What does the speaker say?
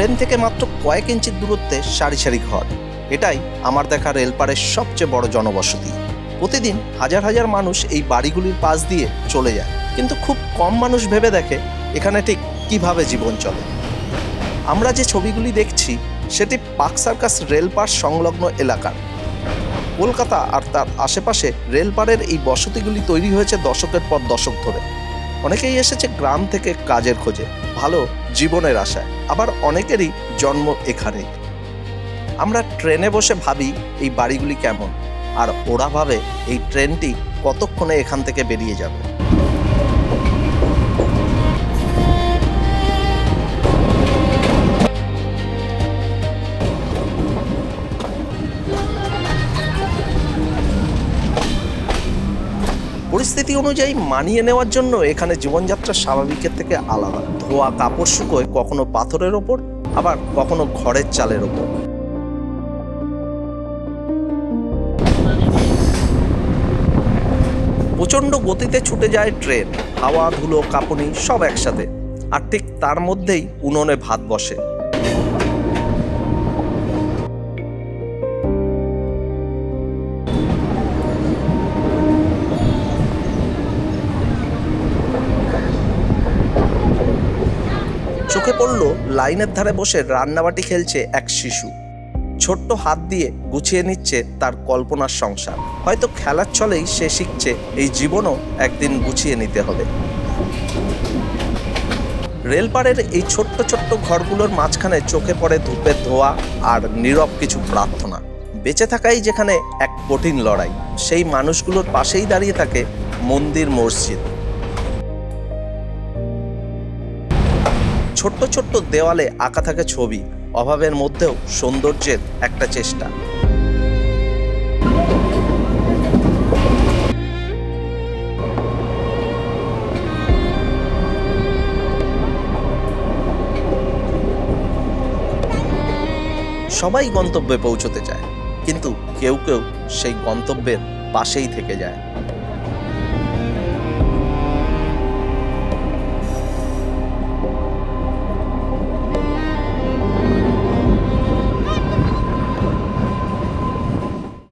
Train থেকে মাত্র কয়েক ইঞ্চির দূরত্বে সারি সারি ঘর। এটাই আমার দেখা রেলপাড়ের সবচেয়ে বড় জনবসতি। প্রতিদিন হাজার হাজার মানুষ এই বাড়িগুলির পাশ দিয়ে চলে যায়, কিন্তু খুব কম মানুষ ভেবে দেখে এখানে ঠিক কিভাবে জীবন চলে। আমরা যে ছবিগুলি দেখছি সেটি পার্ক সার্কাস রেলপাড় সংলগ্ন এলাকার। কলকাতা আর তার আশেপাশে রেলপাড়ের এই বসতিগুলি তৈরি হয়েছে দশকের পর দশক ধরে। অনেকেই এসেছে গ্রাম থেকে কাজের খোঁজে, ভালো জীবনের আশায়, আবার অনেকেরই জন্ম এখানেই। আমরা ট্রেনে বসে ভাবি এই বাড়িগুলি কেমন, আর ওরা ভাবে এই ট্রেনটি কতক্ষণে এখান থেকে বেরিয়ে যাবে। পরিস্থিতি অনুযায়ী মানিয়ে নেওয়ার জন্য এখানে জীবনযাত্রা স্বাভাবিকের থেকে আলাদা। ধোয়া কাপড় শুকোয় কখনো পাথরের ওপর, আবার কখনো ঘরের চালের ওপর। প্রচণ্ড গতিতে ছুটে যায় ট্রেন, হাওয়া ধুলো কাঁপুনি সব একসাথে। আর ঠিক তার মধ্যেই উনুনে ভাত বসে। চোখে পড়ল লাইনের ধারে বসে রান্নাবাটি খেলছে এক শিশু। ছোট্ট হাত দিয়ে গুছিয়ে নিচ্ছে তার কল্পনার সংসার। হয়তো খেলার ছলেই সে শিখছে এই জীবনও একদিন গুছিয়ে নিতে হবে। রেলপাড়ের এই ছোট্ট ছোট্ট ঘরগুলোর মাঝখানে চোখে পড়ে ধূপের ধোঁয়া আর নীরব কিছু প্রার্থনা। বেঁচে থাকাই যেখানে এক কঠিন লড়াই, সেই মানুষগুলোর পাশেই দাঁড়িয়ে থাকে মন্দির মসজিদ। ছোট্ট ছোট্ট দেওয়ালে আঁকা থাকে ছবি, অভাবের মধ্যেও সৌন্দর্যের একটা চেষ্টা। সবাই গন্তব্যে পৌঁছতে চায়, কিন্তু কেউ কেউ সেই গন্তব্যের পাশেই থেকে যায়।